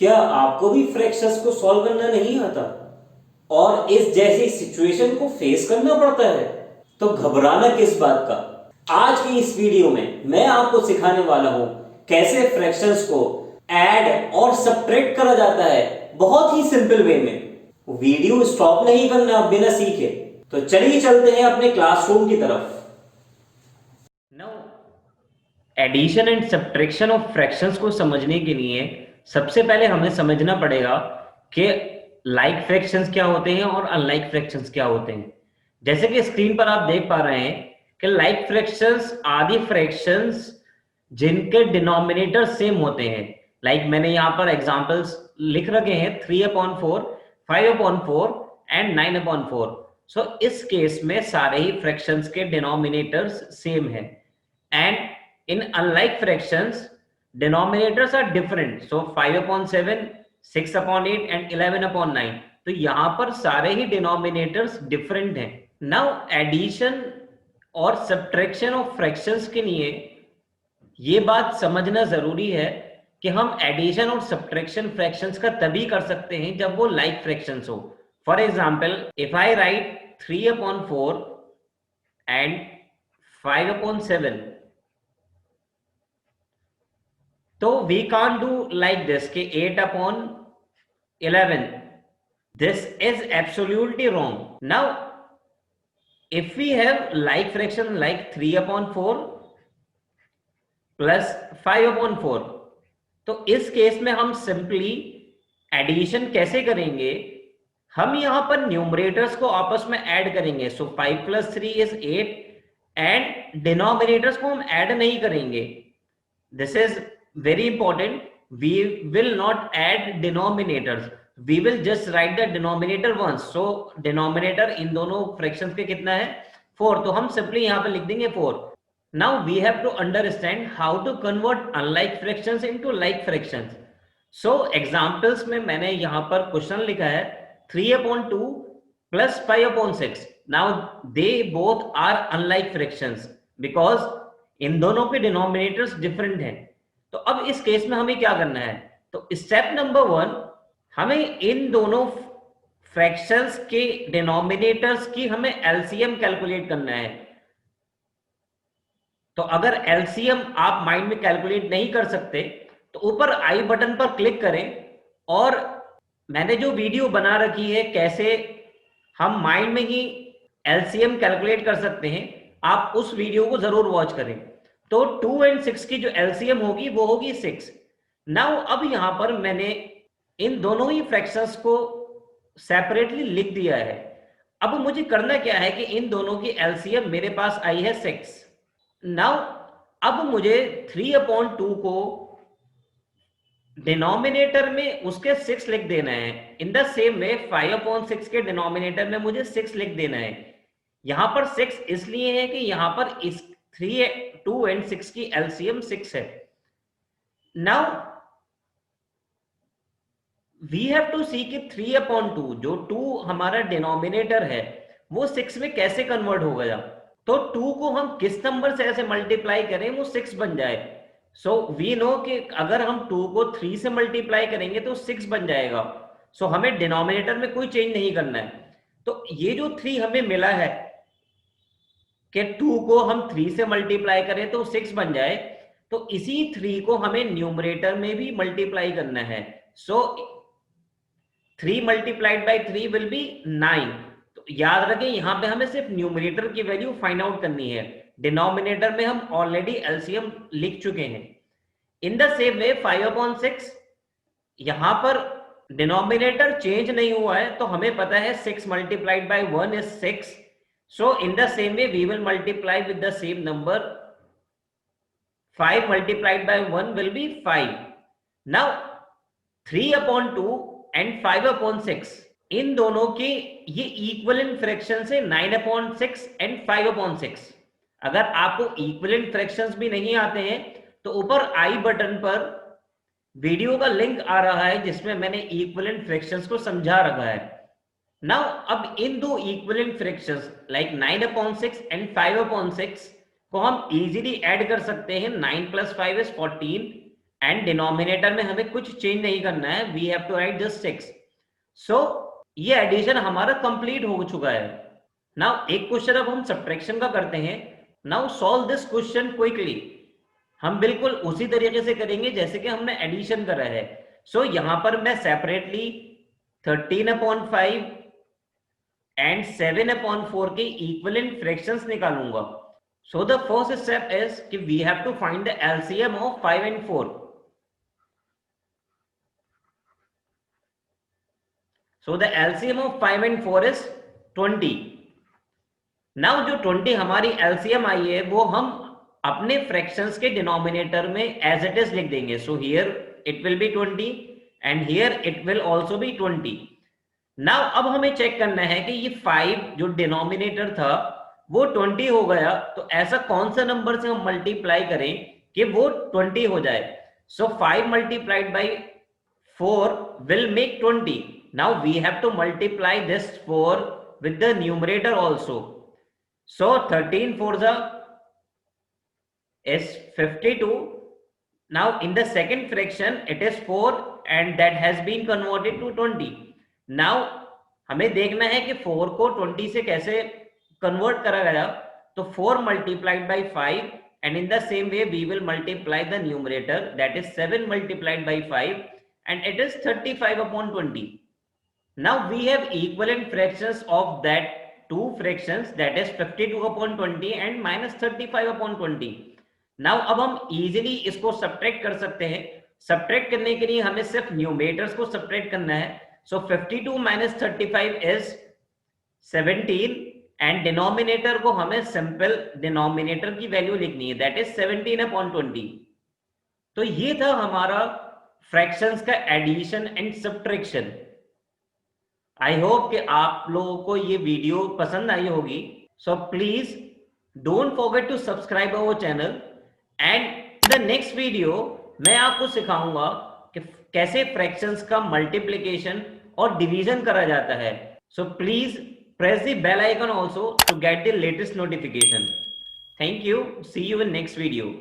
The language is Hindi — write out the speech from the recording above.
क्या आपको भी फ्रैक्शंस को सॉल्व करना नहीं आता और इस जैसी सिचुएशन को फेस करना पड़ता है? तो घबराना किस बात का। आज की इस वीडियो में मैं आपको सिखाने वाला हूं कैसे फ्रैक्शंस को ऐड और सब्ट्रैक्ट करा जाता है बहुत ही सिंपल वे में। वीडियो स्टॉप नहीं करना बिना सीखे। तो चलिए चलते हैं अपने क्लासरूम की तरफ। Now addition and subtraction of fractions को समझने के लिए सबसे पहले हमें समझना पड़ेगा कि लाइक फ्रैक्शंस क्या होते हैं और अनलाइक फ्रैक्शंस क्या होते हैं। जैसे कि स्क्रीन पर आप देख पा रहे हैं कि लाइक फ्रैक्शंस आदि फ्रैक्शंस जिनके डिनोमिनेटर सेम होते हैं। लाइक मैंने यहाँ पर एग्जांपल्स लिख रखे हैं 3/4, 5/4 एंड 9/4। सो इस केस में सारे ही फ्रैक्शंस के डिनोमिनेटर्स सेम हैं and in unlike fractions denominators are different, so 5/7, 6/8 and 11/9। तो यहां पर सारे ही डिनोमिनेटर्स डिफरेंट हैं। नाउ एडिशन और सब्ट्रैक्शन ऑफ फ्रैक्शंस के लिए ये बात समझना जरूरी है कि हम एडिशन और सब्ट्रैक्शन फ्रैक्शंस का तभी कर सकते हैं जब वो लाइक फ्रैक्शंस हो। For example if I write 3/4 and 5/7, तो we can't do like this कि 8/11। This is absolutely wrong. Now if we have like fraction like 3/4 plus 5/4, तो इस केस में हम सिंपली एडिशन कैसे करेंगे, हम यहां पर न्यूमरेटर्स को आपस में ऐड करेंगे। सो 5 + 3 इज 8 एंड डिनोमिनेटर्स को हम ऐड नहीं करेंगे। This is very important. We will not add denominators. We will just write the denominator once. So denominator इन दोनों fractions के कितना है 4, तो हम simply यहाँ पे लिख देंगे 4. Now we have to understand how to convert unlike fractions into like fractions. So examples में मैंने यहाँ पर क्वेश्चन लिखा है 3/2 plus 5/6. Now they both are unlike fractions because इन दोनों के डिनोमिनेटर्स डिफरेंट हैं। तो अब इस केस में हमें क्या करना है, तो स्टेप नंबर 1, हमें इन दोनों फ्रैक्शंस के डिनोमिनेटर्स की हमें एलसीएम कैलकुलेट करना है। तो अगर एलसीएम आप माइंड में कैलकुलेट नहीं कर सकते तो ऊपर आई बटन पर क्लिक करें और मैंने जो वीडियो बना रखी है कैसे हम माइंड में ही एलसीएम कैलकुलेट कर सकते हैं, आप उस वीडियो को जरूर वॉच करें। तो 2 और 6 की जो एलसीएम होगी वो होगी 6। नाउ अब यहां पर मैंने इन दोनों ही फ्रैक्शंस को सेपरेटली लिख दिया है। अब मुझे करना क्या है कि इन दोनों की एलसीएम मेरे पास आई है 6। नाउ अब मुझे 3/2 को डिनोमिनेटर में उसके 6 लिख देना है। इन द सेम वे 5/6 के डिनोमिनेटर में मुझे 6 लिख देना है। यहां पर 6 इसलिए है कि यहां पर इस 3, 2 और 6 की एलसीएम 6 है। नाउ वी हैव टू सी कि 3/2 जो 2 हमारा डिनोमिनेटर है वो 6 में कैसे कन्वर्ट हो गया। तो 2 को हम किस नंबर से ऐसे मल्टीप्लाई करें वो 6 बन जाए। सो वी नो कि अगर हम 2 को 3 से मल्टीप्लाई करेंगे तो 6 बन जाएगा। सो हमें डिनोमिनेटर में कोई चेंज नहीं करना है। तो ये जो 3 हमें मिला है कि 2 को हम 3 से मल्टीप्लाई करें तो 6 बन जाए, तो इसी 3 को हमें न्यूमरेटर में भी मल्टीप्लाई करना है। सो 3 मल्टीप्लाइड बाई 3 विल बी 9। तो याद रखें यहां पे हमें सिर्फ न्यूमरेटर की वैल्यू फाइंड आउट करनी है, डिनोमिनेटर में हम ऑलरेडी एलसीएम लिख चुके हैं। इन द सेम वे 5/6, यहां पर डिनोमिनेटर चेंज नहीं हुआ है तो हमें पता है 6 multiplied by 1 is 6। So in the same way we will multiply with the same number. 5 multiplied by 1 will be 5. Now 3/2 and 5/6 इन दोनों के ये इक्विवेलेंट फ्रैक्शन है 9/6 and 5/6। अगर आपको इक्विवेलेंट फ्रैक्शंस भी नहीं आते हैं तो ऊपर आई बटन पर वीडियो का लिंक आ रहा है जिसमें मैंने इक्विवेलेंट फ्रैक्शंस को समझा रखा है। नाउ अब इन दो इक्विवेलेंट फ्रैक्शंस लाइक 9/6 एंड 5/6 को हम इजीली ऐड कर सकते हैं। 9 + 5 is 14, एंड डिनोमिनेटर में हमें कुछ चेंज नहीं करना है, we have to write just 6। So ये एडिशन हमारा कंप्लीट हो चुका है। नाउ एक क्वेश्चन अब हम सब्ट्रैक्शन का करते हैं। Now solve this question quickly. हम बिल्कुल उसी तरीके से करेंगे जैसे कि हमने एडिशन करा है। सो यहां पर मैं सेपरेटली 13/5 एंड 7/4 के इक्विवेलेंट फ्रैक्शंस निकालूंगा। So the first step is कि we have to find the LCM of 5 and 4। So the LCM of 5 and 4 is 20। Now जो 20 हमारी एलसीएम आई है वो हम अपने फ्रैक्शंस के डिनोमिनेटर में एज इट इज लिख देंगे। So here it will be 20 and here it will also be 20। Now अब हमें चेक करना है कि ये 5 जो डिनोमिनेटर था वो 20 हो गया, तो ऐसा कौन सा नंबर से हम मल्टीप्लाई करें कि वो 20 हो जाए। सो 5 multiplied by 4 will make 20. Now we have to multiply this 4 with the numerator also. So 13 4s is 52. Now in the second fraction it is 4 and that has been converted to 20. Now हमें देखना है कि 4 को 20 से कैसे कन्वर्ट करा गया। तो 4 multiplied by 5 and in the same way we will multiply the numerator, that is 7 multiplied by 5 and it is 35/20. Now we have equivalent fractions of that two fractions, that is 52/20 and minus 35/20. Now अब हम easily इसको subtract कर सकते हैं। subtract करने के लिए हमें सिर्फ न्यूमरेटर्स को subtract करना है। So 52 minus 35 is 17 and denominator को हमें simple denominator की वैल्यू लिखनी है, that is 17/20। तो ये था हमारा फ्रैक्शंस का addition and subtraction. I hope कि आप लोगों को ये वीडियो पसंद आई होगी। So please don't forget to subscribe our channel and the next video मैं आपको सिखाऊंगा कि कैसे फ्रैक्शंस का मल्टीप्लिकेशन और डिवीजन करा जाता है। So please press the bell icon also to get the latest notification. Thank you, see you in next video.